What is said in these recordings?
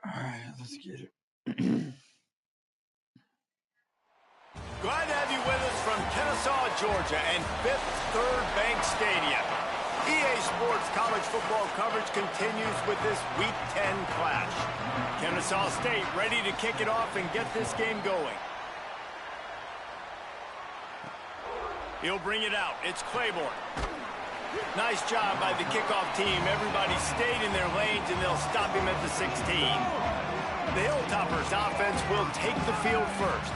All right, let's get it. Glad to have you with us from Kennesaw, Georgia, and Fifth Third Bank Stadium. EA Sports college football coverage continues with this Week 10 clash. Kennesaw State ready to kick it off and get this game going. He'll bring it out. It's Claiborne. Nice job by the kickoff team. Everybody stayed in their lanes, and they'll stop him at the 16. The Hilltoppers offense will take the field first.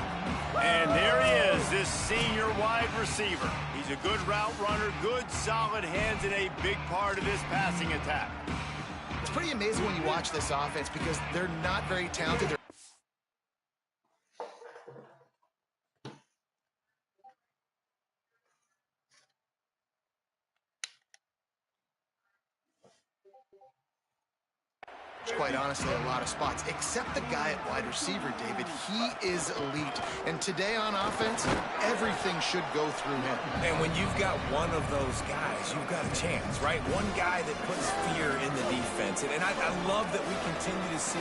And there he is, this senior wide receiver. He's a good route runner, good solid hands, and a big part of this passing attack. It's pretty amazing when you watch this offense because they're not very talented. Quite honestly, a lot of spots, except the guy at wide receiver, David. He is elite. And today on offense, everything should go through him. And when you've got one of those guys, you've got a chance, right? One guy that puts fear in the defense. And I love that we continue to see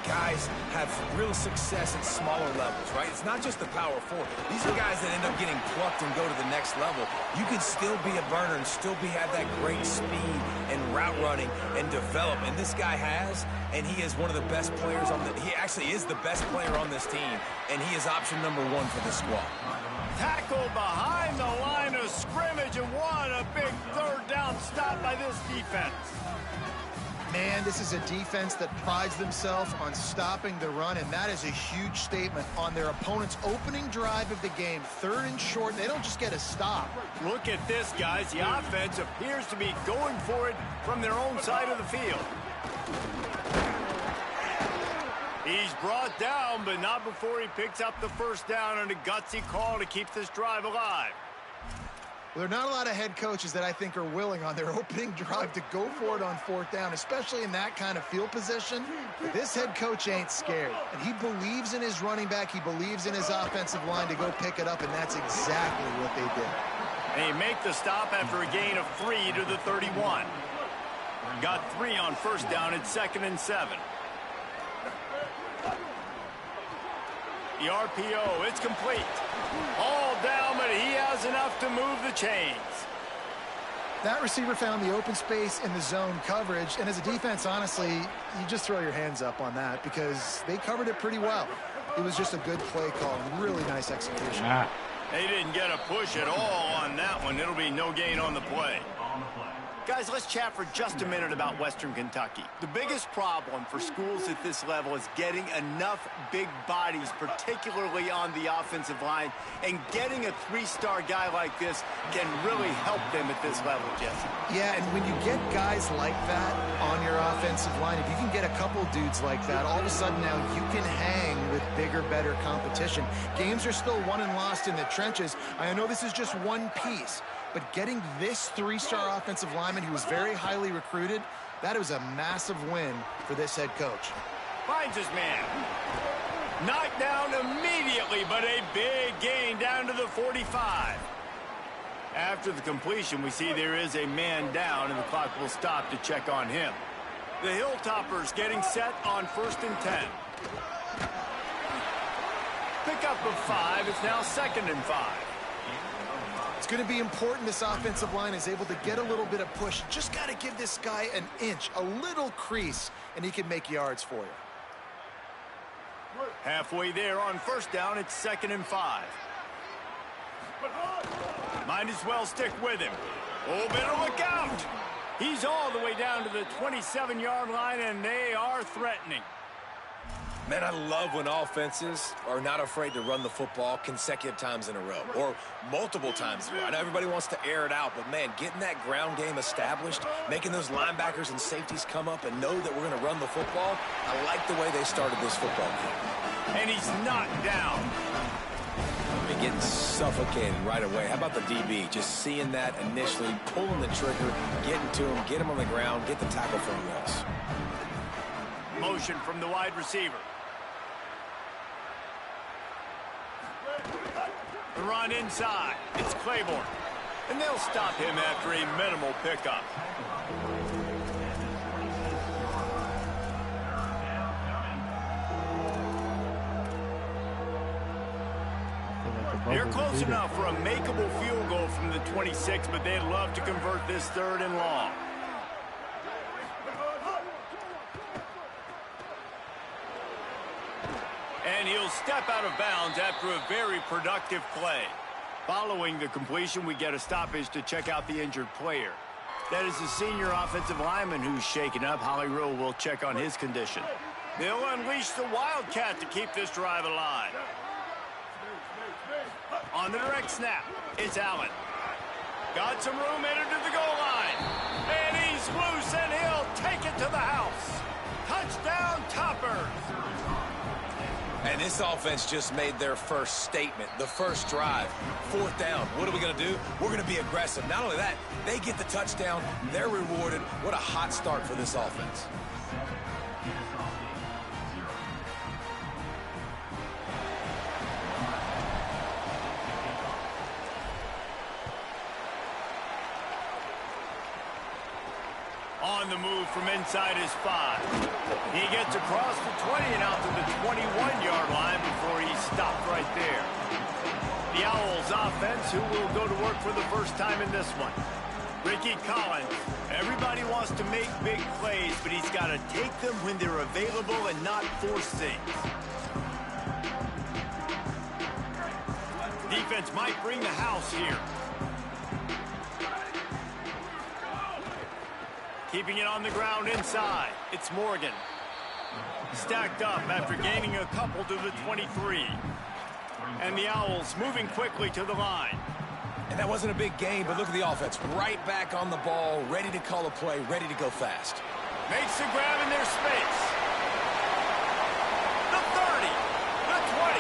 guys have real success at smaller levels, right? It's not just the power forward. These are guys that end up getting plucked and go to the next level. You can still be a burner and still have that great speed and route running and develop. And this guy has, and he is one of the best players on he actually is the best player on this team, and he is option number 1 for this squad. Tackle behind the line of scrimmage, and what a big third down stop by this defense. Man, this is a defense that prides themselves on stopping the run, and that is a huge statement on their opponent's opening drive of the game. Third and short, they don't just get a stop. Look at this, guys. The offense appears to be going for it from their own side of the field. He's brought down, but not before he picks up the first down on a gutsy call to keep this drive alive. Well, there are not a lot of head coaches that I think are willing on their opening drive to go for it on fourth down, especially in that kind of field position. This head coach ain't scared, and he believes in his running back. He believes in his offensive line to go pick it up, and that's exactly what they did. They make the stop after a gain of 3 to the 31. Got 3 on first down. It's 2nd and 7. The RPO, it's complete. All down, but he has enough to move the chains. That receiver found the open space in the zone coverage, and as a defense, honestly, you just throw your hands up on that because they covered it pretty well. It was just a good play call and really nice execution. They didn't get a push at all on that one. It'll be no gain on the play. Guys, let's chat for just a minute about Western Kentucky. The biggest problem for schools at this level is getting enough big bodies, particularly on the offensive line, and getting a 3-star guy like this can really help them at this level, Jesse. Yeah, and when you get guys like that on your offensive line, if you can get a couple dudes like that, all of a sudden now you can hang with bigger, better competition. Games are still won and lost in the trenches. I know this is just one piece, but getting this 3-star offensive lineman who was very highly recruited, that was a massive win for this head coach. Finds his man. Knocked down immediately, but a big gain down to the 45. After the completion, we see there is a man down, and the clock will stop to check on him. The Hilltoppers getting set on 1st and 10. Pickup of 5. It's now 2nd and 5. It's going to be important this offensive line is able to get a little bit of push. Just got to give this guy an inch, a little crease, and he can make yards for you. Halfway there on first down, it's 2nd and 5. Might as well stick with him. Oh, better look out. He's all the way down to the 27-yard line, and they are threatening. Man, I love when offenses are not afraid to run the football consecutive times in a row or multiple times in a row. I know everybody wants to air it out, but, man, getting that ground game established, making those linebackers and safeties come up and know that we're going to run the football, I like the way they started this football game. And he's knocked down. They're getting suffocated right away. How about the DB? Just seeing that initially, pulling the trigger, getting to him, get him on the ground, get the tackle for a loss. Motion from the wide receiver. The run inside. It's Claiborne. And they'll stop him after a minimal pickup. They're close enough for a makeable field goal from the 26, but they'd love to convert this 3rd and long. And he'll step out of bounds after a very productive play. Following the completion, we get a stoppage to check out the injured player. That is the senior offensive lineman who's shaken up. Holly Rill will check on his condition. They'll unleash the Wildcat to keep this drive alive. On the direct snap, it's Allen. Got some room headed to the goal line. And he's loose, and he'll take it to the house. Touchdown, Toppers. And this offense just made their first statement, the first drive. 4th down. What are we going to do? We're going to be aggressive. Not only that, they get the touchdown. They're rewarded. What a hot start for this offense. On the move from inside his 5. He gets across the 20 and out to the 21-yard line before he's stopped right there. The Owls offense, who will go to work for the first time in this one. Ricky Collins. Everybody wants to make big plays, but he's got to take them when they're available and not force things. Defense might bring the house here. Keeping it on the ground inside. It's Morgan. Stacked up after gaining a couple to the 23. And the Owls moving quickly to the line. And that wasn't a big gain, but look at the offense. Right back on the ball, ready to call a play, ready to go fast. Makes the grab in their space. The 30. The 20.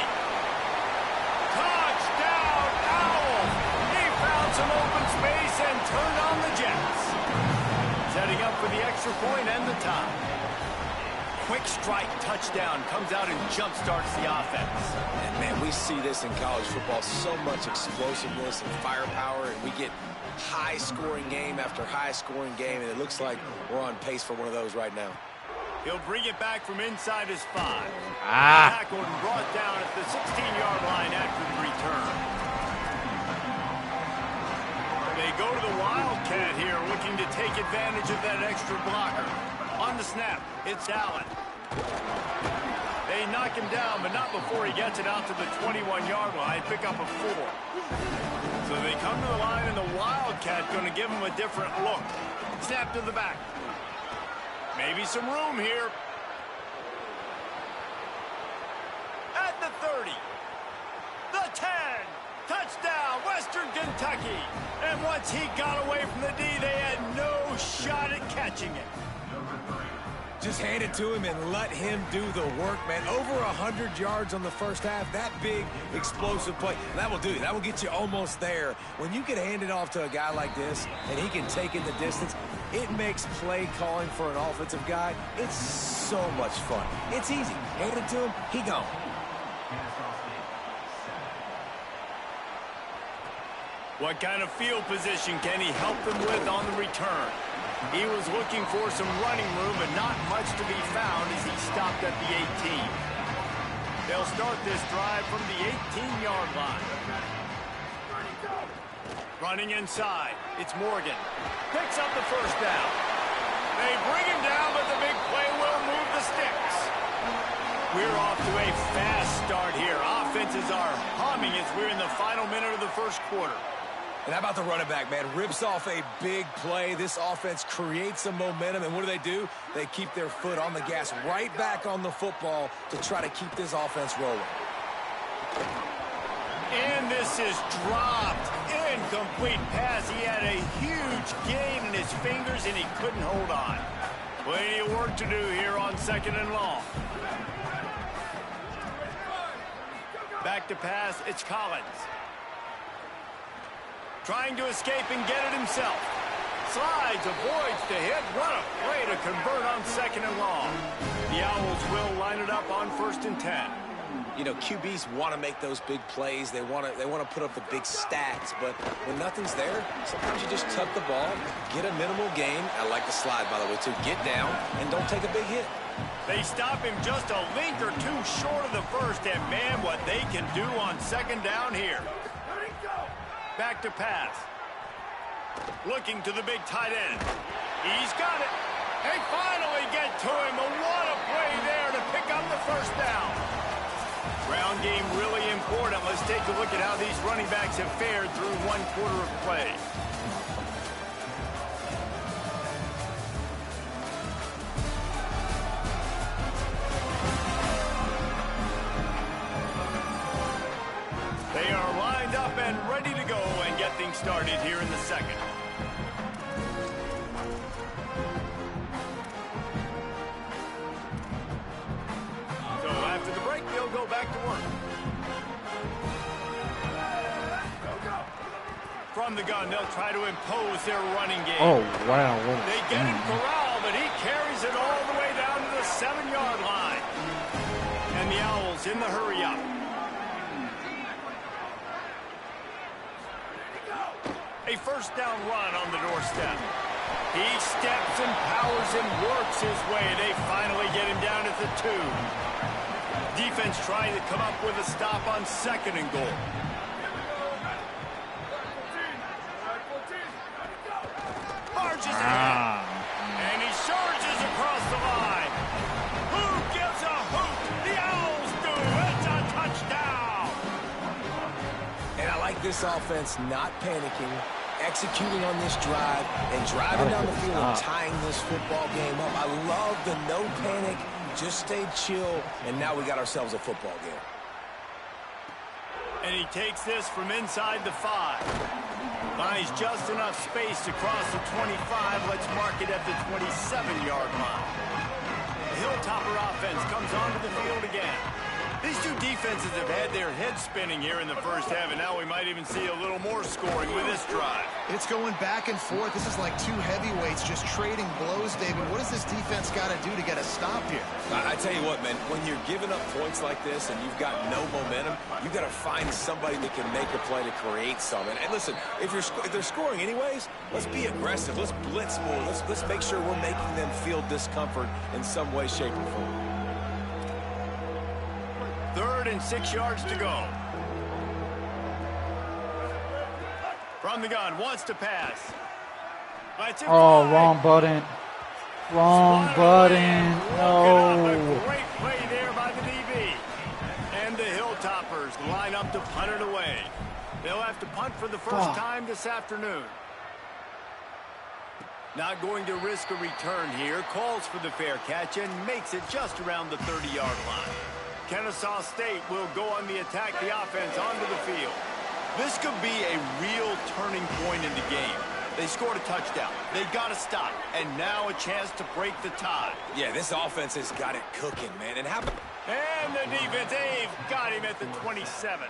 Touchdown, Owls. He found some open space and turned on the Jets. Setting up for the extra point and the tie. Quick strike touchdown comes out and jump-starts the offense. And, man, we see this in college football, so much explosiveness and firepower, and we get high-scoring game after high-scoring game, and it looks like we're on pace for one of those right now. He'll bring it back from inside his 5. Tackled and brought down at the 16-yard line after the return. They go to the Wildcat here, looking to take advantage of that extra blocker. On the snap, it's Allen. They knock him down, but not before he gets it out to the 21-yard line. Pick up a 4. So they come to the line, and the Wildcat going to give him a different look. Snap to the back. Maybe some room here. At the 30. The 10. Touchdown, Western Kentucky. And once he got away from the D, they had no shot at catching it. Just hand it to him and let him do the work, man. Over 100 yards on the first half. That big, explosive play. That will do it. That will get you almost there. When you can hand it off to a guy like this and he can take it the distance, it makes play calling for an offensive guy. It's so much fun. It's easy. Hand it to him, he gone. What kind of field position can he help them with on the return? He was looking for some running room, but not much to be found as he stopped at the 18. They'll start this drive from the 18-yard line. Running inside, it's Morgan. Picks up the first down. They bring him down, but the big play will move the sticks. We're off to a fast start here. Offenses are humming as we're in the final minute of the first quarter. And how about the running back, man? Rips off a big play. This offense creates some momentum, and what do? They keep their foot on the gas right back on the football to try to keep this offense rolling. And this is dropped. Incomplete pass. He had a huge gain in his fingers, and he couldn't hold on. Plenty of work to do here on 2nd and long. Back to pass, it's Collins. Trying to escape and get it himself. Slides, avoids the hit. What a play to convert on 2nd and long. The Owls will line it up on 1st and 10. You know, QBs want to make those big plays. They want to put up the big stats. But when nothing's there, sometimes you just tuck the ball, get a minimal gain. I like the slide, by the way, too. Get down and don't take a big hit. They stop him just a length or two short of the first, and man, what they can do on second down here. Back to pass. Looking to the big tight end. He's got it. They finally get to him. But what a play there to pick up the first down. Ground game really important. Let's take a look at how these running backs have fared through one quarter of play. They are lined up and ready to go and get things started here in the second. So after the break, they'll go back to work. From the gun, they'll try to impose their running game. Oh, wow. They get him corralled, but he carries it all the way down to the 7-yard line. And the Owls in the hurry-up. A first down run on the doorstep. He steps and powers and works his way. They finally get him down at the 2. Defense trying to come up with a stop on second and goal. Marches ahead. And he charges across the line. Who gives a hoot? The Owls do. It's a touchdown. And I like this offense not panicking, executing on this drive, and driving down the field and tying this football game up. I love the no panic, just stay chill, and now we got ourselves a football game. And he takes this from inside the 5. Buys just enough space to cross the 25. Let's mark it at the 27-yard line. The Hilltopper offense comes onto the field again. These two defenses have had their heads spinning here in the first half, and now we might even see a little more scoring with this drive. It's going back and forth. This is like two heavyweights just trading blows, David. What does this defense got to do to get a stop here? I tell you what, man, when you're giving up points like this and you've got no momentum, you've got to find somebody that can make a play to create something. And listen, if they're scoring anyways, let's be aggressive. Let's blitz more. Let's make sure we're making them feel discomfort in some way, shape, or form. 3rd and 6 yards to go. From the gun, wants to pass. Oh, wrong button. Wrong button. No. A great play there by the DB. And the Hilltoppers line up to punt it away. They'll have to punt for the first time this afternoon. Not going to risk a return here. Calls for the fair catch and makes it just around the 30-yard line. Kennesaw State will go on the attack, the offense onto the field. This could be a real turning point in the game. They scored a touchdown. They got to stop. And now a chance to break the tie. Yeah, this offense has got it cooking, man. And the defense, they've got him at the 27.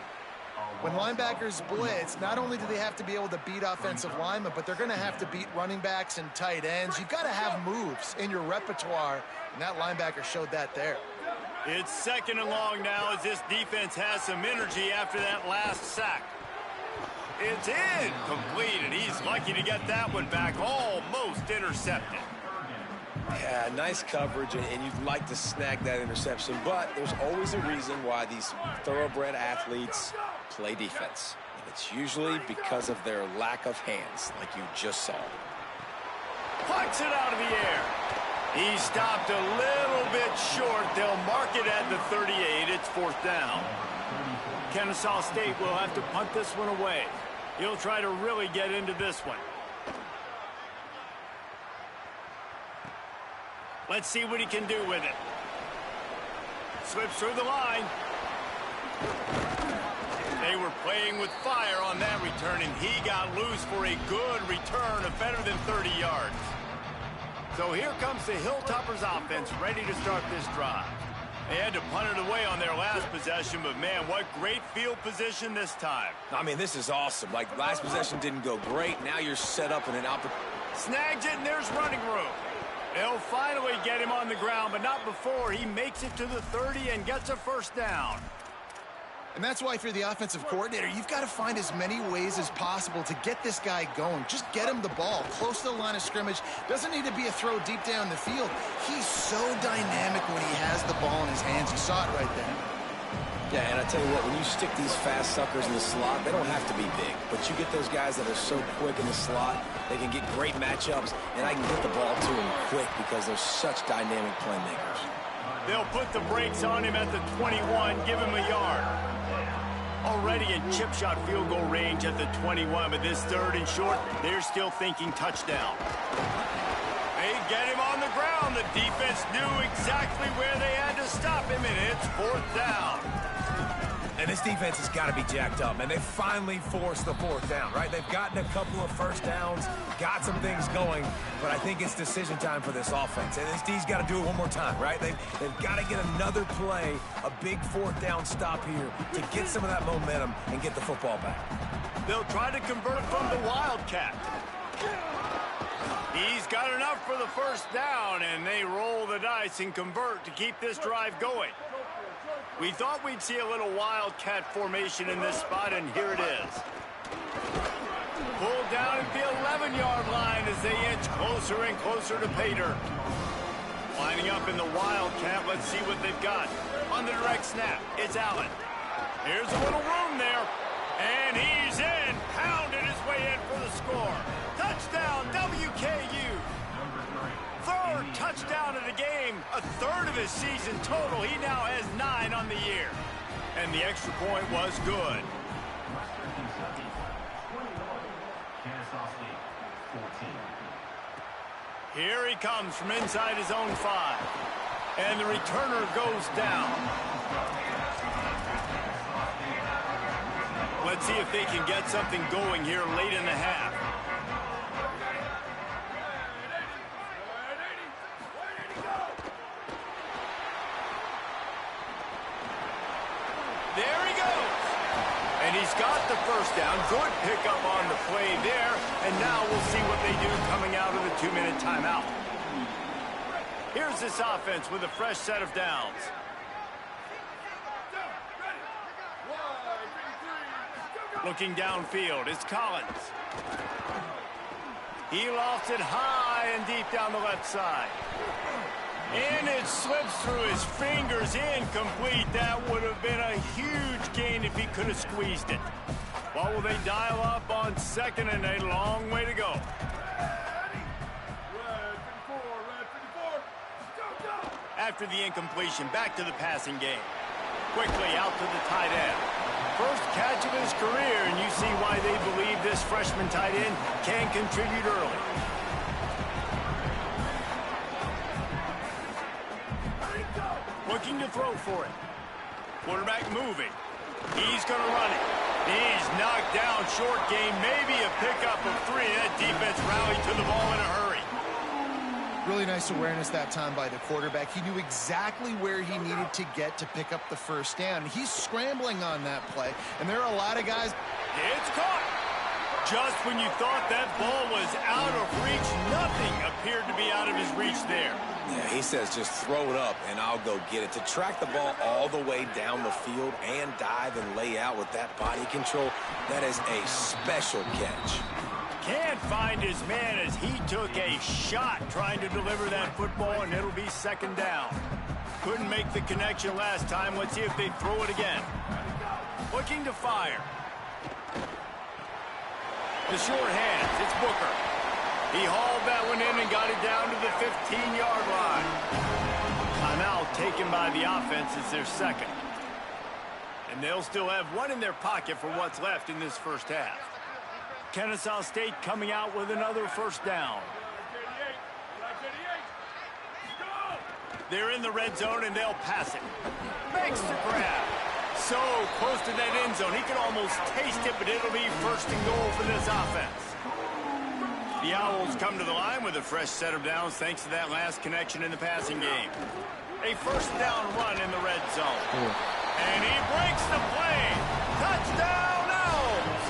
When linebackers blitz, not only do they have to be able to beat offensive linemen, but they're going to have to beat running backs and tight ends. You've got to have moves in your repertoire, and that linebacker showed that there. It's 2nd and long now as this defense has some energy after that last sack. It's incomplete, and he's lucky to get that one back, almost intercepted. Yeah, nice coverage, and you'd like to snag that interception, but there's always a reason why these thoroughbred athletes play defense. And it's usually because of their lack of hands, like you just saw. Plucks it out of the air. He stopped a little bit short. They'll mark it at the 38. It's 4th down. Kennesaw State will have to punt this one away. He'll try to really get into this one. Let's see what he can do with it. Slips through the line. They were playing with fire on that return, and he got loose for a good return of better than 30 yards. So here comes the Hilltoppers offense ready to start this drive. They had to punt it away on their last possession, but man, what great field position this time. I mean, this is awesome. Like, last possession didn't go great. Now you're set up in an opportunity. Snags it, and there's running room. They'll finally get him on the ground, but not before he makes it to the 30 and gets a first down. And that's why if you're the offensive coordinator, you've got to find as many ways as possible to get this guy going. Just get him the ball close to the line of scrimmage. Doesn't need to be a throw deep down the field. He's so dynamic when he has the ball in his hands. You saw it right there. Yeah, and I tell you what, when you stick these fast suckers in the slot, they don't have to be big. But you get those guys that are so quick in the slot, they can get great matchups, and I can get the ball to them quick because they're such dynamic playmakers. They'll put the brakes on him at the 21, give him a yard. Already in chip shot field goal range at the 21, but this 3rd and short, they're still thinking touchdown. They get him on the ground. The defense knew exactly where they had to stop him, and it's 4th down. And this defense has got to be jacked up, and they finally forced the 4th down, right? They've gotten a couple of first downs, got some things going, but I think it's decision time for this offense. And this D's got to do it one more time, right? They've got to get another play, a big 4th down stop here to get some of that momentum and get the football back. They'll try to convert from the Wildcat. He's got enough for the 1st down, and they roll the dice and convert to keep this drive going. We thought we'd see a little Wildcat formation in this spot, and here it is. Pulled down at the 11-yard line as they inch closer and closer to pay dirt. Lining up in the Wildcat, let's see what they've got. On the direct snap, it's Allen. Here's a little room there, and he's in, pounded his way in for the score. Touchdown, WKU. 3rd touchdown of the game, a 3rd of his season total. He now has 9 on the year. And the extra point was good. Here he comes from inside his own 5. And the returner goes down. Let's see if they can get something going here late in the half. There he goes. And he's got the 1st down. Good pickup on the play there. And now we'll see what they do coming out of the 2-minute timeout. Here's this offense with a fresh set of downs. Looking downfield, it's Collins. He lofts it high and deep down the left side. And it slips through his fingers, incomplete. That would have been a huge gain if he could have squeezed it. What will they dial up on 2nd and a long way to go? After the incompletion, back to the passing game. Quickly out to the tight end. First catch of his career, and you see why they believe this freshman tight end can contribute early. Looking to throw for it. Quarterback moving. He's going to run it. He's knocked down short game, maybe a pickup of 3. That defense rallied to the ball in a hurry. Really nice awareness that time by the quarterback. He knew exactly where he needed to get to pick up the 1st down. He's scrambling on that play, and there are a lot of guys. It's caught. Just when you thought that ball was out of reach, nothing appeared to be out of his reach there. Yeah, he says just throw it up and I'll go get it. To track the ball all the way down the field and dive and lay out with that body control, that is a special catch. Can't find his man as he took a shot trying to deliver that football, and it'll be 2nd down. Couldn't make the connection last time. Let's see if they throw it again. Looking to fire. The short hands, it's Booker. He hauled that one in and got it down to the 15-yard line. Timeout taken by the offense. It's their 2nd. And they'll still have 1 in their pocket for what's left in this 1st half. Kennesaw State coming out with another 1st down. They're in the red zone and they'll pass it. Makes the grab. So close to that end zone. He can almost taste it, but it'll be 1st and goal for this offense. The Owls come to the line with a fresh set of downs thanks to that last connection in the passing game. A 1st down run in the red zone. And he breaks the play. Touchdown, Owls!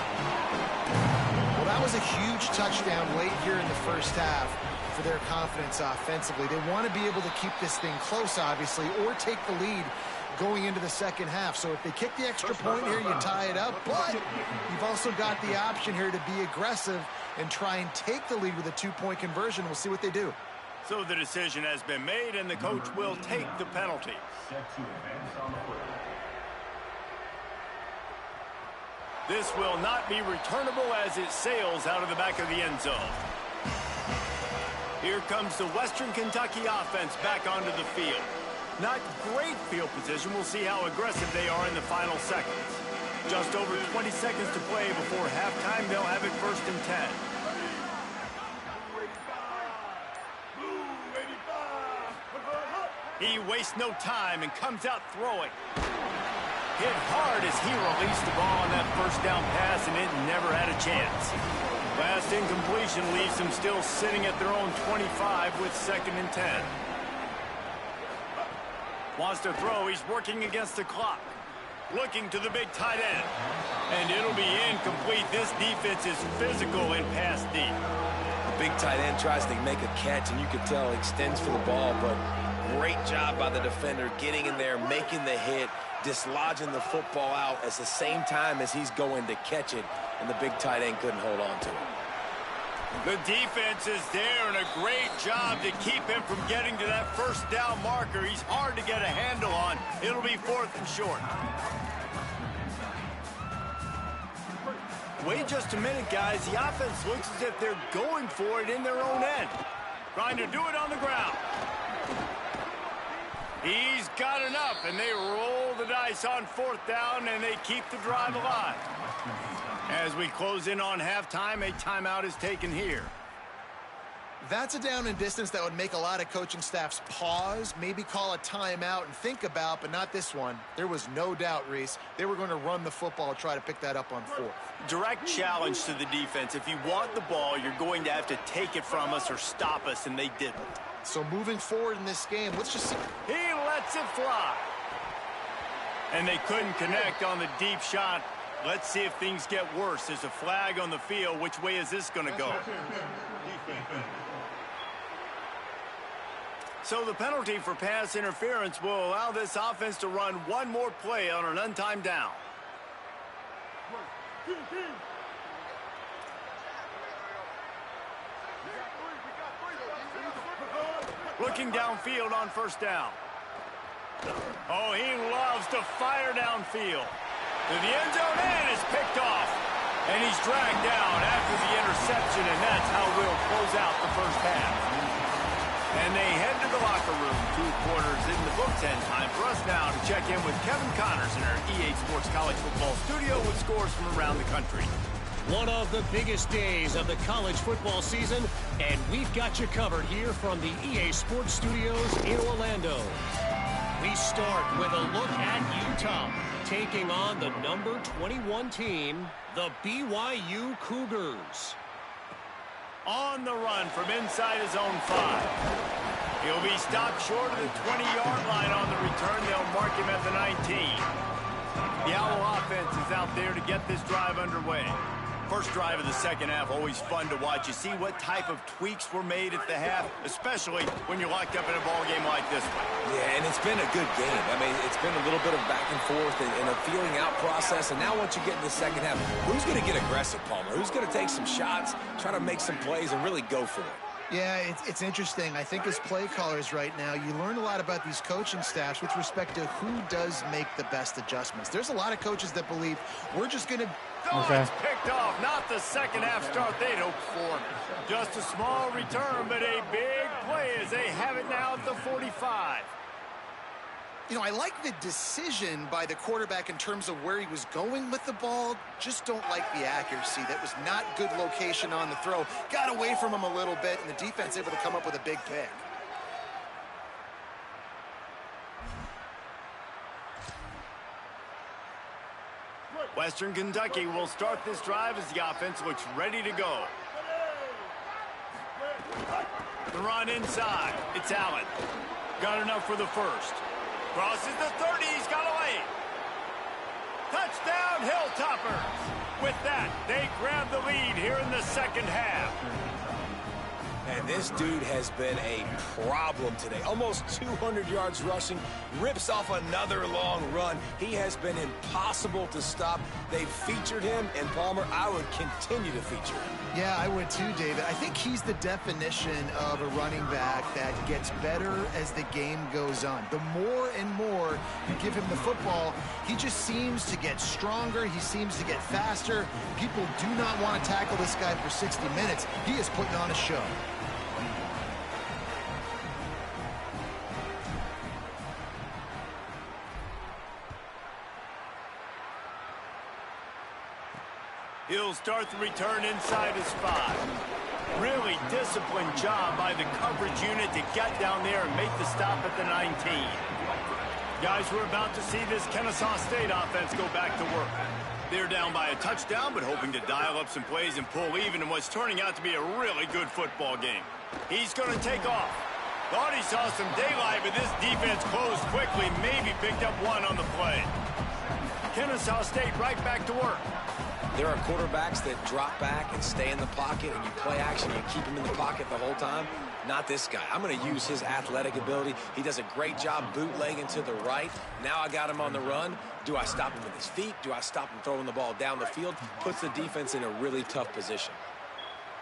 Well, that was a huge touchdown late here in the 1st half for their confidence offensively. They want to be able to keep this thing close, obviously, or take the lead going into the second half. So if they kick the extra point here, you tie it up. But you've also got the option here to be aggressive and try and take the lead with a 2-point conversion. We'll see what they do. So the decision has been made, and the coach will take the penalty. This will not be returnable as it sails out of the back of the end zone. Here comes the Western Kentucky offense back onto the field. Not great field position. We'll see how aggressive they are in the final seconds. Just over 20 seconds to play before halftime. They'll have it 1st and 10. He wastes no time and comes out throwing. Hit hard as he released the ball on that 1st down pass, and it never had a chance. Last incompletion leaves them still sitting at their own 25 with 2nd and 10. Wants to throw. He's working against the clock. Looking to the big tight end. And it'll be incomplete. This defense is physical and pass deep. The big tight end tries to make a catch, and you can tell he extends for the ball, but great job by the defender getting in there, making the hit, dislodging the football out at the same time as he's going to catch it, and the big tight end couldn't hold on to it. The defense is there, and a great job to keep him from getting to that 1st down marker. He's hard to get a handle on. It'll be 4th and short. Wait just a minute, guys. The offense looks as if they're going for it in their own end. Trying to do it on the ground. He's got enough, and they roll the dice on 4th down, and they keep the drive alive. As we close in on halftime, a timeout is taken here. That's a down and distance that would make a lot of coaching staffs pause, maybe call a timeout and think about, but not this one. There was no doubt, Reese, they were going to run the football, try to pick that up on 4th. Direct challenge to the defense. If you want the ball, you're going to have to take it from us or stop us, and they didn't. So moving forward in this game, let's just see. He lets it fly. And they couldn't connect on the deep shot. Let's see if things get worse. There's a flag on the field. Which way is this going to go? So the penalty for pass interference will allow this offense to run one more play on an untimed down. Looking downfield on 1st down. Oh, he loves to fire downfield. To the end zone, and is picked off. And he's dragged down after the interception, and that's how we'll close out the 1st half. And they head to the locker room. 2 quarters in the books, and time for us now to check in with Kevin Connors in our EA Sports College Football studio with scores from around the country. One of the biggest days of the college football season, and we've got you covered here from the EA Sports Studios in Orlando. We start with a look at Utah, taking on the number 21 team, the BYU Cougars. On the run from inside his own 5. He'll be stopped short of the 20-yard line on the return. They'll mark him at the 19. The Owl offense is out there to get this drive underway. First drive of the second half, always fun to watch. You see what type of tweaks were made at the half, especially when you're locked up in a ball game like this one. Yeah, and it's been a good game. I mean, it's been a little bit of back and forth and a feeling out process. And now once you get in the second half, who's going to get aggressive, Palmer? Who's going to take some shots, try to make some plays, and really go for it? Yeah, it's interesting. I think as play callers right now, you learn a lot about these coaching staffs with respect to who does make the best adjustments. There's a lot of coaches that believe we're just going to... It's picked off. Not the second half start they'd hoped for. Just a small return, but a big play as they have it now at the 45. You know, I like the decision by the quarterback in terms of where he was going with the ball. Just don't like the accuracy. That was not good location on the throw. Got away from him a little bit, and the defense able to come up with a big pick. Western Kentucky will start this drive as the offense looks ready to go. The run inside. It's Allen. Got enough for the first. Crosses the 30. He's got a lane. Touchdown, Hilltoppers. With that, they grab the lead here in the second half. And this dude has been a problem today. Almost 200 yards rushing, rips off another long run. He has been impossible to stop. They've featured him, and Palmer, I would continue to feature him. Yeah, I would too, David. I think he's the definition of a running back that gets better as the game goes on. The more and more you give him the football, he just seems to get stronger. He seems to get faster. People do not want to tackle this guy for 60 minutes. He is putting on a show. He'll start the return inside his 5. Really disciplined job by the coverage unit to get down there and make the stop at the 19. Guys, we're about to see this Kennesaw State offense go back to work. They're down by a touchdown, but hoping to dial up some plays and pull even in what's turning out to be a really good football game. He's going to take off. Thought he saw some daylight, but this defense closed quickly, maybe picked up one on the play. Kennesaw State right back to work. There are quarterbacks that drop back and stay in the pocket, and you play action, you keep him in the pocket the whole time. Not this guy. I'm going to use his athletic ability. He does a great job bootlegging to the right. Now I got him on the run. Do I stop him with his feet? Do I stop him throwing the ball down the field? Puts the defense in a really tough position.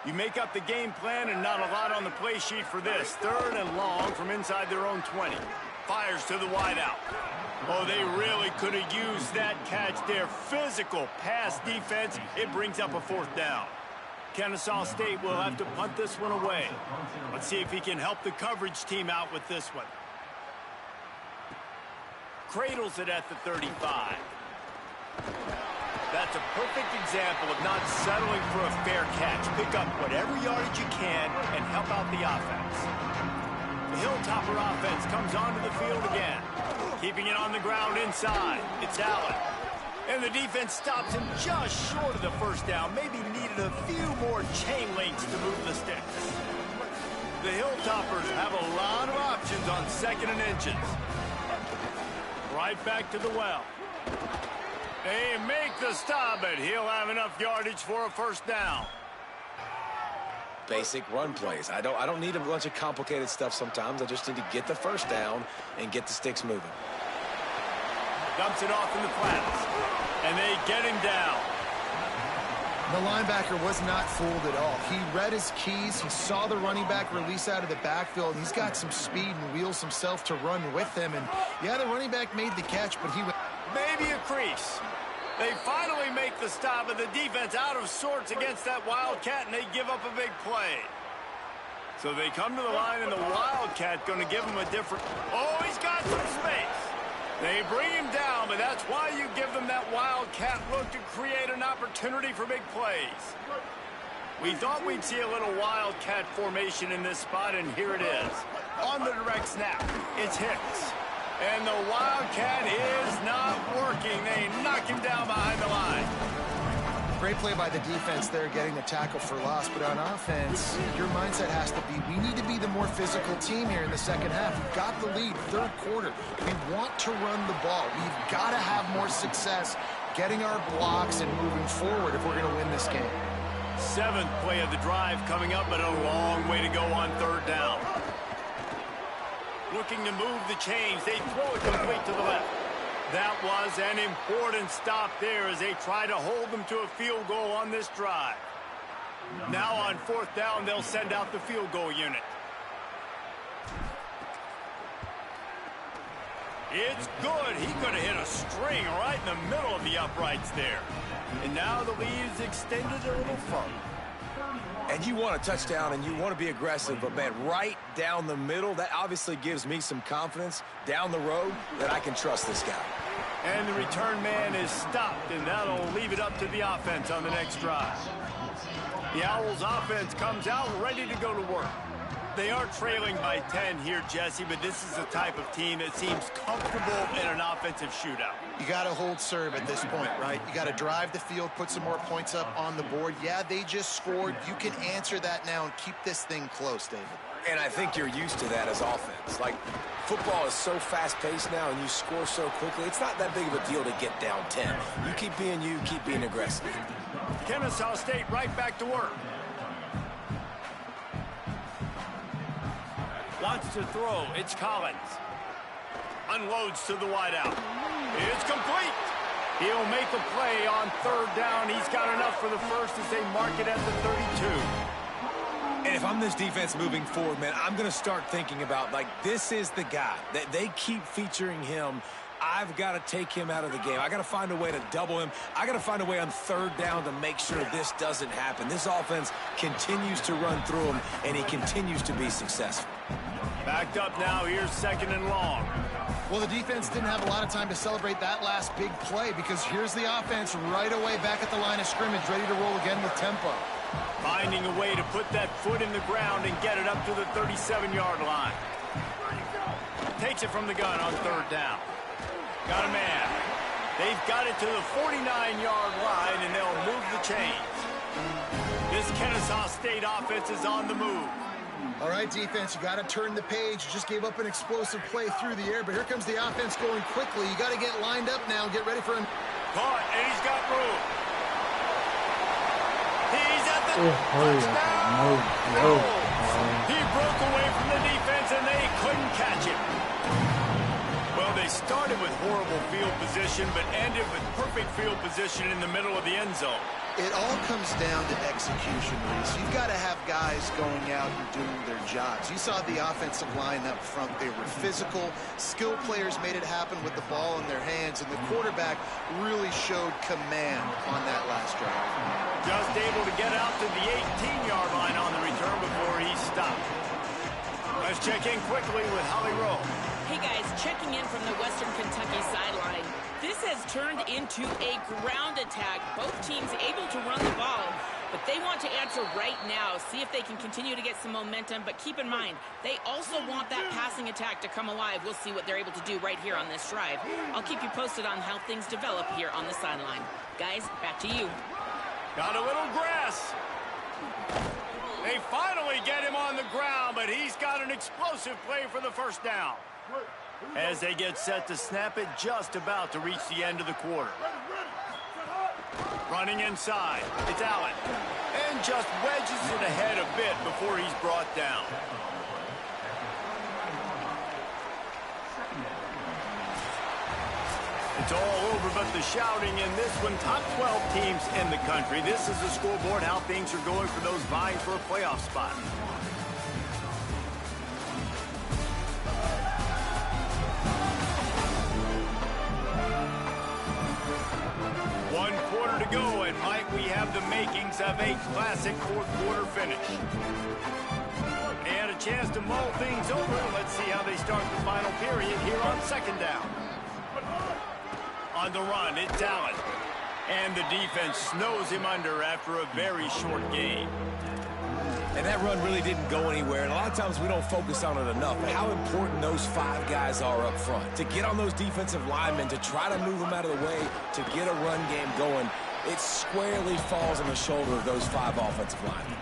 You make up the game plan and not a lot on the play sheet for this. 3rd and long from inside their own 20. Fires to the wideout. Oh, they really could have used that catch there. Physical pass defense. It brings up a 4th down. Kennesaw State will have to punt this one away. Let's see if he can help the coverage team out with this one. Cradles it at the 35. That's a perfect example of not settling for a fair catch. Pick up whatever yardage you can and help out the offense. The Hilltopper offense comes onto the field again. Keeping it on the ground inside. It's Allen. And the defense stops him just short of the 1st down. Maybe needed a few more chain links to move the sticks. The Hilltoppers have a lot of options on 2nd and inches. Right back to the well. They make the stop, but he'll have enough yardage for a 1st down. Basic run plays. I don't need a bunch of complicated stuff sometimes. I just need to get the 1st down and get the sticks moving. Dumps it off in the flats, and they get him down. The linebacker was not fooled at all. He read his keys. He saw the running back release out of the backfield. He's got some speed and wheels himself to run with him. And, yeah, the running back made the catch, but he went... Maybe a crease. They finally make the stop, and the defense out of sorts against that Wildcat, and they give up a big play. So they come to the line, and the Wildcat going to give him a different... Oh, he's got some space. They bring him down, but that's why you give them that Wildcat look to create an opportunity for big plays. We thought we'd see a little Wildcat formation in this spot, and here it is. On the direct snap, it's Hicks. And the Wildcat is not working. They knock him down behind the line. Great play by the defense there, getting the tackle for loss. But on offense, your mindset has to be, we need to be the more physical team here in the 2nd half. We've got the lead, 3rd quarter. We want to run the ball. We've got to have more success getting our blocks and moving forward if we're going to win this game. 7th play of the drive coming up, but a long way to go on 3rd down. Looking to move the chains. They throw it complete to the left. That was an important stop there as they try to hold them to a field goal on this drive. Now on 4th down, they'll send out the field goal unit. It's good. He could have hit a string right in the middle of the uprights there. And now the lead is extended a little further. And you want a touchdown and you want to be aggressive, but man, right down the middle, that obviously gives me some confidence down the road that I can trust this guy. And the return man is stopped, and that'll leave it up to the offense on the next drive. The Owls offense comes out ready to go to work. They are trailing by 10 here, Jesse, but this is the type of team that seems comfortable in an offensive shootout. You got to hold serve at this point, right? You got to drive the field, put some more points up on the board. Yeah, they just scored. You can answer that now and keep this thing close, David. And I think you're used to that as offense. Like, football is so fast-paced now and you score so quickly, it's not that big of a deal to get down 10. You keep being aggressive. Kennesaw State right back to work. Wants to throw. It's Collins. Unloads to the wideout. It's complete. He'll make a play on third down. He's got enough for the first as they mark it at the 32. And if I'm this defense moving forward, man, I'm going to start thinking about, like, this is the guy. That they keep featuring him. I've got to take him out of the game. I got to find a way to double him. I got to find a way on third down to make sure this doesn't happen. This offense continues to run through him, and he continues to be successful. Backed up now. Here's second and long. Well, the defense didn't have a lot of time to celebrate that last big play because here's the offense right away back at the line of scrimmage, ready to roll again with tempo. Finding a way to put that foot in the ground and get it up to the 37-yard line. Takes it from the gun on third down. Got a man. They've got it to the 49-yard line, and they'll move the chains. This Kennesaw State offense is on the move. All right, defense, you got to turn the page. You just gave up an explosive play through the air, but here comes the offense going quickly. You got to get lined up now and get ready for him. Caught, and he's got room. He's at the touchdown. No. He broke away from the defense, and they couldn't catch him. Well, they started with horrible field position, but ended with perfect field position in the middle of the end zone. It all comes down to execution, Reese. You've got to have guys going out and doing their jobs. You saw the offensive line up front. They were physical. Skill players made it happen with the ball in their hands, and the quarterback really showed command on that last drive. Just able to get out to the 18-yard line on the return before he stopped. Let's check in quickly with Holly Rowe. Hey guys, checking in from the Western Kentucky sideline. This has turned into a ground attack. Both teams able to run the ball, but they want to answer right now, see if they can continue to get some momentum. But keep in mind, they also want that passing attack to come alive. We'll see what they're able to do right here on this drive. I'll keep you posted on how things develop here on the sideline. Guys, back to you. Got a little grass. They finally get him on the ground, but he's got an explosive play for the first down. As they get set to snap it, just about to reach the end of the quarter. Running inside, it's Allen. And just wedges it ahead a bit before he's brought down. It's all over but the shouting in this one. Top 12 teams in the country. This is the scoreboard, how things are going for those vying for a playoff spot. One quarter to go, and Mike, we have the makings of a classic fourth-quarter finish. And a chance to mull things over. Let's see how they start the final period here on second down. On the run, it's Allen. And the defense snows him under after a very short game. And that run really didn't go anywhere. And a lot of times we don't focus on it enough. But how important those five guys are up front. To get on those defensive linemen, to try to move them out of the way, to get a run game going, it squarely falls on the shoulder of those five offensive linemen.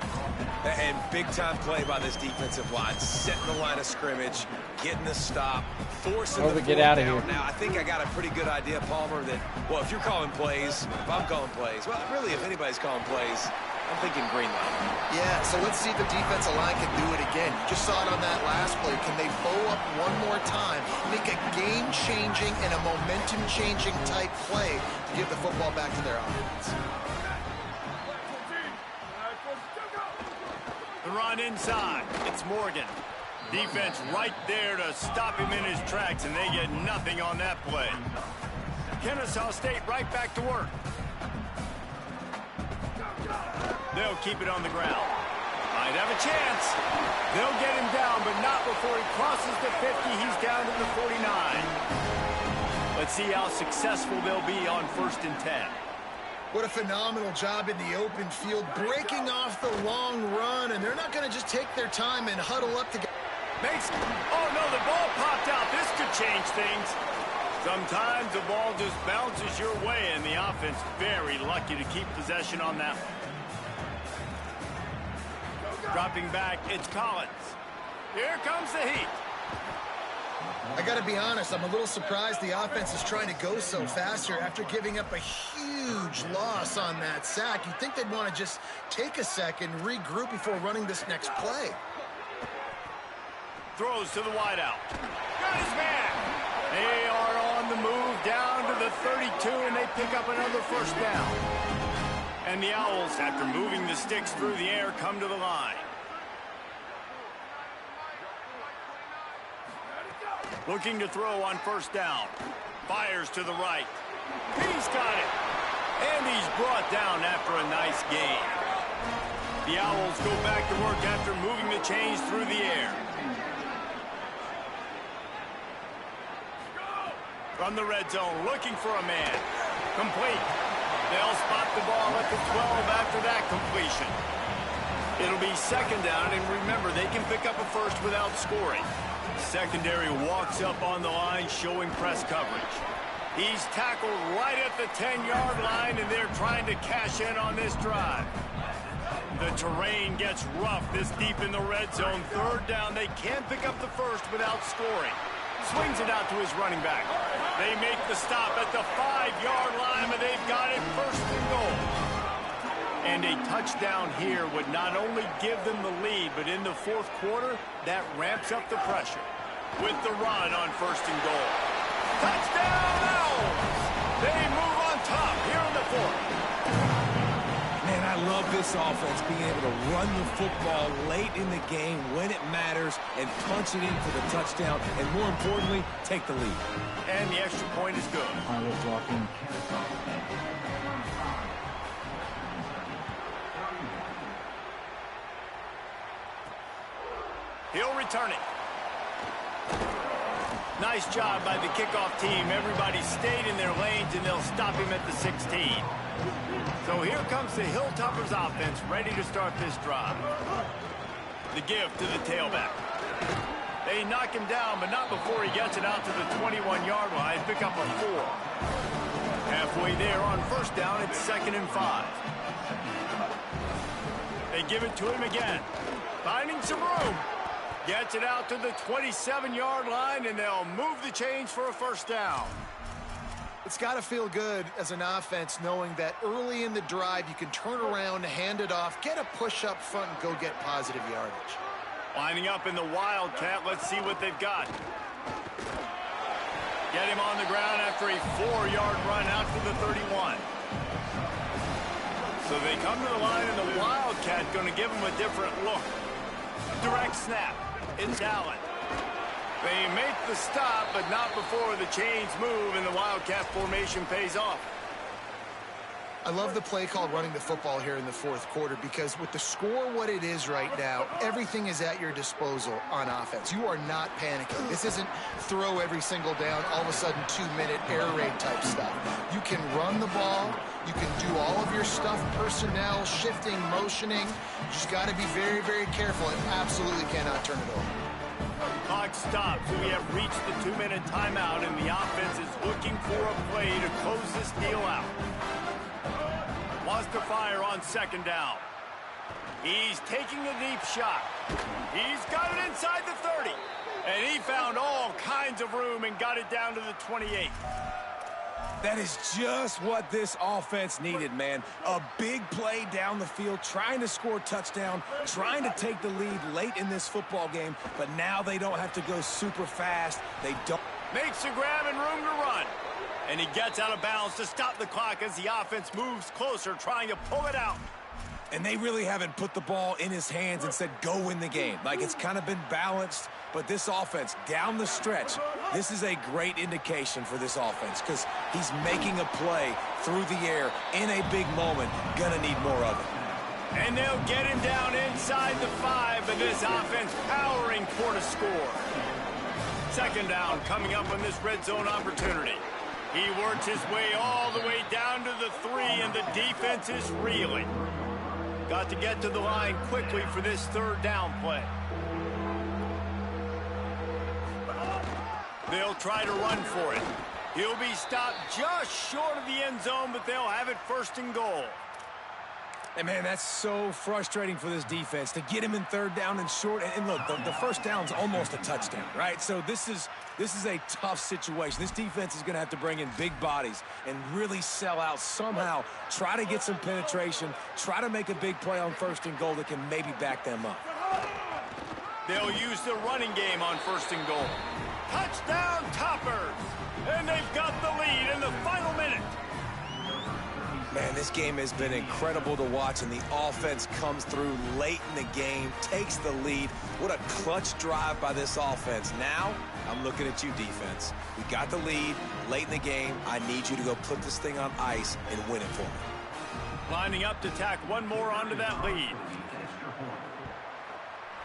And big-time play by this defensive line. Setting the line of scrimmage, getting the stop, forcing the get out of here. Now, I think I got a pretty good idea, Palmer, that, well, if you're calling plays, if I'm calling plays, well, really, if anybody's calling plays, I'm thinking green line. Yeah, so let's see if the defensive line can do it again. You just saw it on that last play. Can they bow up one more time, make a game-changing and a momentum-changing type play to give the football back to their offense? The run inside. It's Morgan. Defense right there to stop him in his tracks, and they get nothing on that play. Kennesaw State right back to work. They'll keep it on the ground. Might have a chance. They'll get him down, but not before he crosses the 50. He's down to the 49. Let's see how successful they'll be on 1st and 10. What a phenomenal job in the open field, breaking off the long run, and they're not going to just take their time and huddle up together. Oh, no, the ball popped out. This could change things. Sometimes the ball just bounces your way, and the offense very lucky to keep possession on that one. Dropping back, it's Collins. Here comes the heat. I got to be honest, I'm a little surprised the offense is trying to go so fast here after giving up a huge loss on that sack. You'd think they'd want to just take a second, regroup before running this next play. throws to the wideout. Got his man. They are on the move down to the 32, and they pick up another first down. And the Owls, after moving the sticks through the air, come to the line. Looking to throw on first down. Fires to the right. He's got it. And he's brought down after a nice gain. The Owls go back to work after moving the chains through the air. From the red zone, looking for a man. Complete. They'll spot the ball at the 12 after that completion. It'll be second down, and remember, they can pick up a first without scoring. Secondary walks up on the line, showing press coverage. He's tackled right at the 10-yard line, and they're trying to cash in on this drive. The terrain gets rough this deep in the red zone. Third down, they can't pick up the first without scoring. Swings it out to his running back. They make the stop at the 5-yard line, but they've got it first and goal. And a touchdown here would not only give them the lead, but in the fourth quarter, that ramps up the pressure. With the run on first and goal. Touchdown Owls! They move on top here in the fourth. Man, I love this offense being able to run the football late in the game when it matters and punch it in for the touchdown, and more importantly, take the lead. And the extra point is good. I was blocking. He'll return it. Nice job by the kickoff team. Everybody stayed in their lanes, and they'll stop him at the 16. So here comes the Hilltoppers offense, ready to start this drive. The give to the tailback. They knock him down, but not before he gets it out to the 21-yard line. Pick up a 4. Halfway there on first down, it's 2nd and 5. They give it to him again. Finding some room. Gets it out to the 27-yard line, and they'll move the chains for a first down. It's got to feel good as an offense knowing that early in the drive you can turn around, hand it off, get a push up front, and go get positive yardage. Lining up in the Wildcat. Let's see what they've got. Get him on the ground after a 4-yard run out to the 31. So they come to the line, and the Wildcat going to give him a different look. Direct snap. It's Allen. They make the stop, but not before the chains move and the Wildcat formation pays off. I love the play called running the football here in the fourth quarter, because with the score what it is right now, everything is at your disposal on offense. You are not panicking. This isn't throw every single down, all of a sudden 2-minute air raid type stuff. You can run the ball. You can do all of your stuff, personnel, shifting, motioning. You just got to be very, very careful and absolutely cannot turn it over. Clock stops. We have reached the 2-minute timeout, and the offense is looking for a play to close this deal out. Wants to fire on second down. He's taking a deep shot. He's got it inside the 30. And he found all kinds of room and got it down to the 28. That is just what this offense needed, man. A big play down the field, trying to score a touchdown, trying to take the lead late in this football game, but now they don't have to go super fast. They don't. Makes a grab and room to run. And he gets out of bounds to stop the clock as the offense moves closer, trying to pull it out. And they really haven't put the ball in his hands and said, go win the game. Like, it's kind of been balanced, but this offense, down the stretch, this is a great indication for this offense, because he's making a play through the air in a big moment. Gonna need more of it. And they'll get him down inside the 5, but this offense powering toward a score. Second down coming up on this red zone opportunity. He works his way all the way down to the 3, and the defense is reeling. Got to get to the line quickly for this third down play. They'll try to run for it. He'll be stopped just short of the end zone, but they'll have it first and goal. And, man, that's so frustrating for this defense to get him in third down and short. And look, the first down's almost a touchdown, right? So this is a tough situation. This defense is going to have to bring in big bodies and really sell out somehow, try to get some penetration, try to make a big play on first and goal that can maybe back them up. They'll use the running game on 1st and goal. Touchdown Toppers! And they've got the lead in the final minute. Man, this game has been incredible to watch, and the offense comes through late in the game, takes the lead. What a clutch drive by this offense. Now, I'm looking at you, defense. We got the lead late in the game. I need you to go put this thing on ice and win it for me. Lining up to tack one more onto that lead.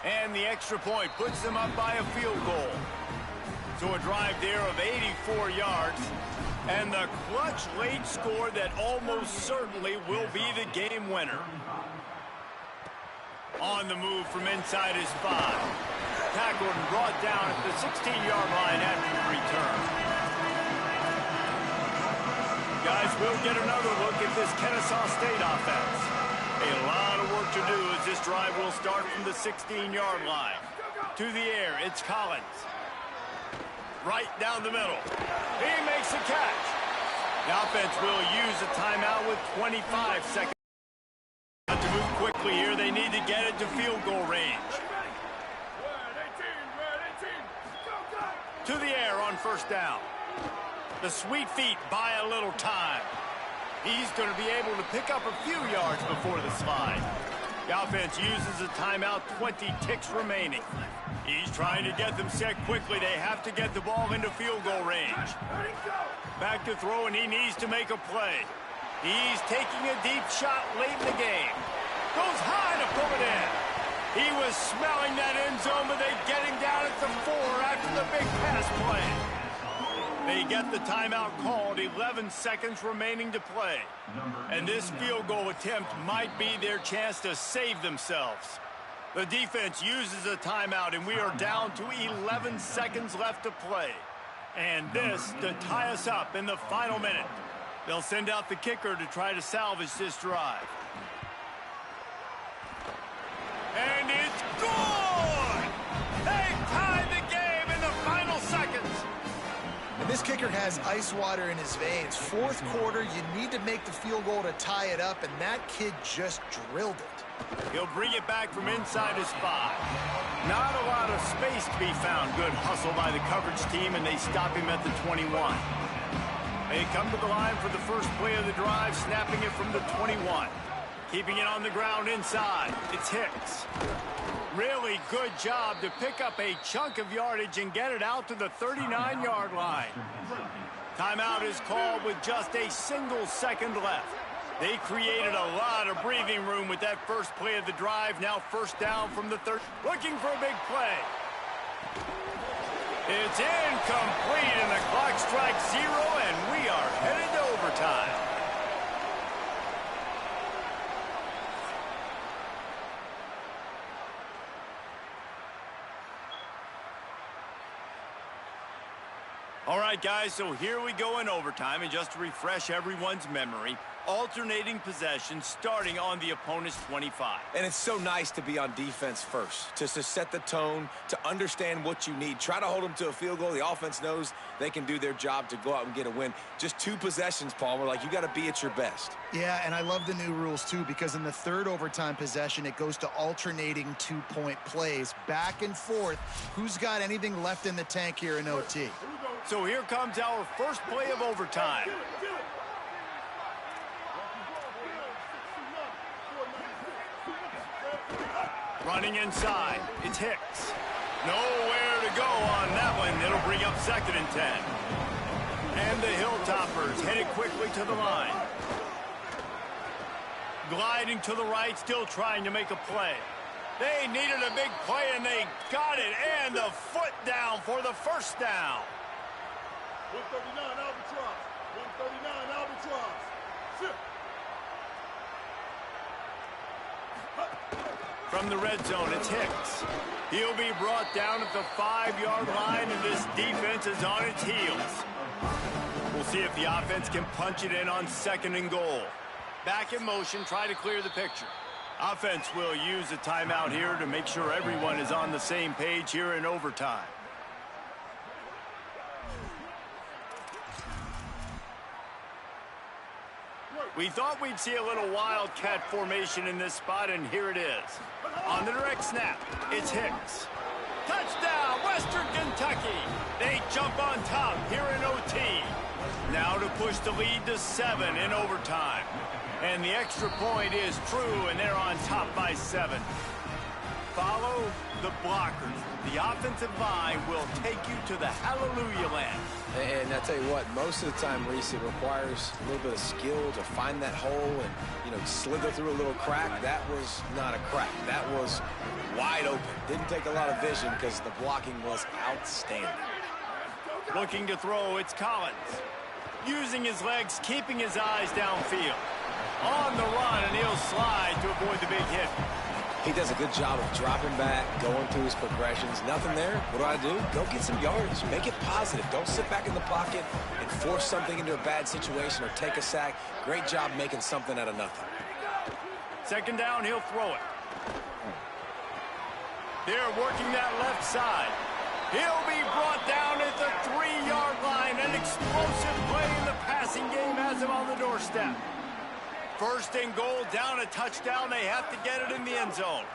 And the extra point puts them up by a field goal. So a drive there of 84 yards. And the clutch late score that almost certainly will be the game winner. On the move from inside his 5. Tackled and brought down at the 16-yard line after the return. Guys, we'll get another look at this Kennesaw State offense. A lot of work to do as this drive will start from the 16-yard line. To the air, it's Collins. Right down the middle. He makes a catch. The offense will use a timeout with 25 seconds. To move quickly here, they need to get it to field goal range. To the air on 1st down. The sweet feet buy a little time. He's going to be able to pick up a few yards before the slide. The offense uses a timeout, 20 ticks remaining. He's trying to get them set quickly. They have to get the ball into field goal range. Back to throw, and he needs to make a play. He's taking a deep shot late in the game. Goes high to pull it in. He was smelling that end zone, but they get him down at the 4 after the big pass play. They get the timeout called, 11 seconds remaining to play. And this field goal attempt might be their chance to save themselves. The defense uses a timeout, and we are down to 11 seconds left to play. And this to tie us up in the final minute. They'll send out the kicker to try to salvage this drive. And it's good! They tied the game in the final seconds. And this kicker has ice water in his veins. 4th quarter, you need to make the field goal to tie it up, and that kid just drilled it. He'll bring it back from inside his 5. Not a lot of space to be found. Good hustle by the coverage team, and they stop him at the 21. They come to the line for the first play of the drive, snapping it from the 21. Keeping it on the ground inside. It's Hicks. Really good job to pick up a chunk of yardage and get it out to the 39-yard line. Timeout is called with just a single second left. They created a lot of breathing room with that first play of the drive. Now 1st down from the 30. Looking for a big play. It's incomplete, and the clock strikes 0, and we are headed to overtime. All right, guys, so here we go in overtime, and just to refresh everyone's memory, alternating possession starting on the opponent's 25. And it's so nice to be on defense first, just to set the tone, to understand what you need. Try to hold them to a field goal. The offense knows they can do their job to go out and get a win. Just 2 possessions, Palmer. Like, you got to be at your best. Yeah, and I love the new rules, too, because in the 3rd overtime possession, it goes to alternating 2-point plays, back and forth. Who's got anything left in the tank here in OT? So here comes our first play of overtime. Running inside, it's Hicks. Nowhere to go on that one. It'll bring up 2nd and 10. And the Hilltoppers headed quickly to the line. Gliding to the right, still trying to make a play. They needed a big play, and they got it. And the foot down for the 1st down. 139 Albatross. 139 Albatross. Sit. From the red zone, it's Hicks. He'll be brought down at the 5-yard line, and this defense is on its heels. We'll see if the offense can punch it in on 2nd and goal. Back in motion, try to clear the picture. Offense will use a timeout here to make sure everyone is on the same page here in overtime. We thought we'd see a little wildcat formation in this spot, and here it is. On the direct snap, it's Hicks. Touchdown, Western Kentucky. They jump on top here in OT. Now to push the lead to 7 in overtime. And the extra point is true, and they're on top by 7. Follow the blockers. The offensive line will take you to the hallelujah land. And I tell you what, most of the time, Reese, it requires a little bit of skill to find that hole and, slither through a little crack. That was not a crack. That was wide open. Didn't take a lot of vision because the blocking was outstanding. Looking to throw, it's Collins. Using his legs, keeping his eyes downfield. On the run, and he'll slide to avoid the big hit. He does a good job of dropping back, going through his progressions. Nothing there. What do? Go get some yards. Make it positive. Don't sit back in the pocket and force something into a bad situation or take a sack. Great job making something out of nothing. Second down, he'll throw it. They're working that left side. He'll be brought down at the 3-yard line. An explosive play in the passing game has him on the doorstep. First and goal, down a touchdown. They have to get it in the end zone.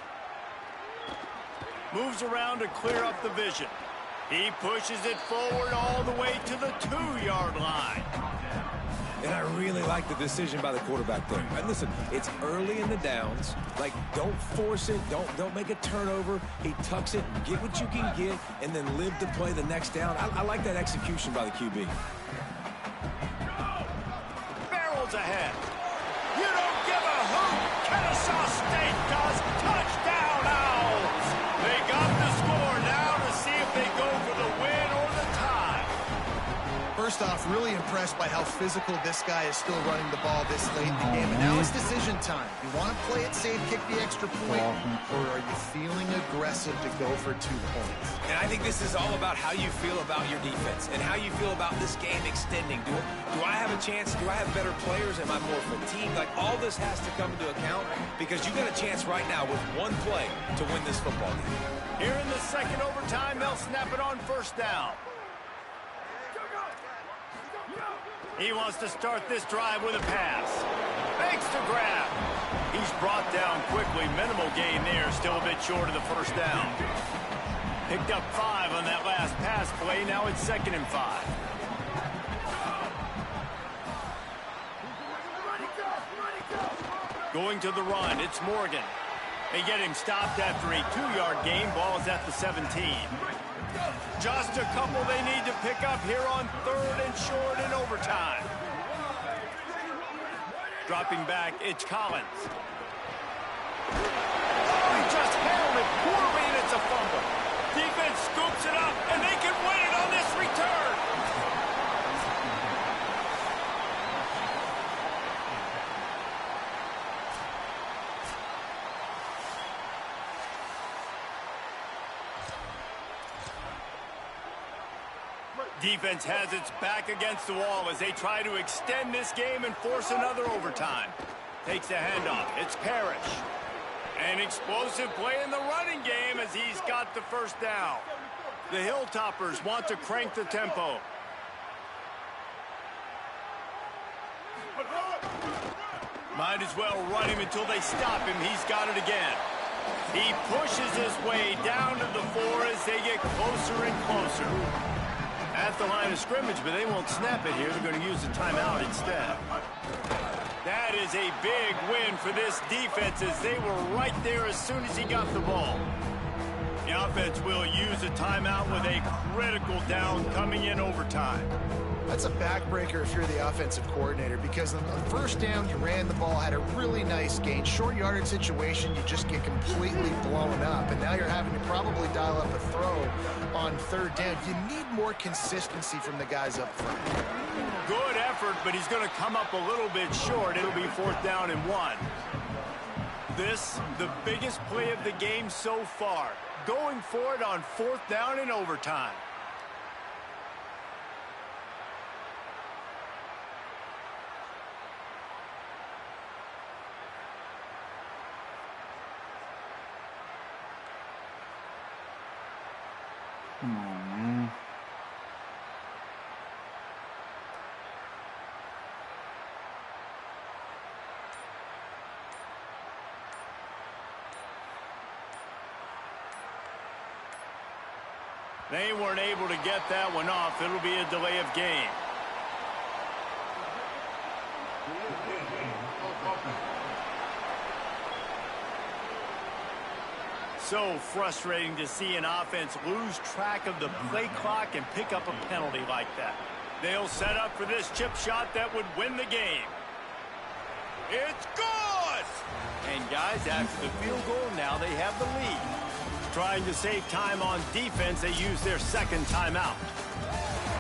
Moves around to clear up the vision. He pushes it forward all the way to the 2-yard line. And I really like the decision by the quarterback there. And listen, it's early in the downs. Like, don't force it. Don't make a turnover. He tucks it, get what you can get, and then live to play the next down. I like that execution by the QB. Barrels ahead. You don't give a hoot. Kennesaw State does. Touchdown, Owls. They got the score now to see if they go for the win or the tie. First off, really impressed by how physical this guy is still running the ball this late in the game. And now it's decision time. You want to play it safe, kick the extra point, or are you feeling aggressive to go for 2 points? And I think this is all about how you feel about your defense and how you feel about this game extending. Do I have a chance? Do I have better players? Am I more fatigued? Like, all this has to come into account because you got a chance right now with one play to win this football game. Here in the second overtime, they'll snap it on first down. He wants to start this drive with a pass. Fakes to grab. He's brought down quickly. Minimal gain there. Still a bit short of the first down. Picked up 5 on that last pass play. Now it's 2nd and 5. Going to the run. It's Morgan. They get him stopped after a 2-yard gain. Ball is at the 17. Just a couple they need to pick up here on 3rd and short in overtime. Dropping back, it's Collins. Oh, he just handled it poorly, and it's a fumble. Defense scoops it up, and they can win it on this return. Defense has its back against the wall as they try to extend this game and force another overtime. Takes the handoff. It's Parrish. An explosive play in the running game as he's got the first down. The Hilltoppers want to crank the tempo. Might as well run him until they stop him. He's got it again. He pushes his way down to the 4 as they get closer and closer. At the line of scrimmage, but they won't snap it here. They're going to use a timeout instead. That is a big win for this defense as they were right there as soon as he got the ball. The offense will use a timeout with a critical down coming in overtime. That's a backbreaker if you're the offensive coordinator, because on the first down, you ran the ball, had a really nice gain. Short yardage situation, you just get completely blown up, and now you're having to probably dial up a throw on 3rd down. You need more consistency from the guys up front. Good effort, but he's going to come up a little bit short. It'll be 4th down and 1. This, the biggest play of the game so far. Going for it on 4th down in overtime. Come on, man. They weren't able to get that one off. It'll be a delay of game. So frustrating to see an offense lose track of the play clock and pick up a penalty like that. They'll set up for this chip shot that would win the game. It's good! And guys, after the field goal, now they have the lead. Trying to save time on defense, they use their second timeout.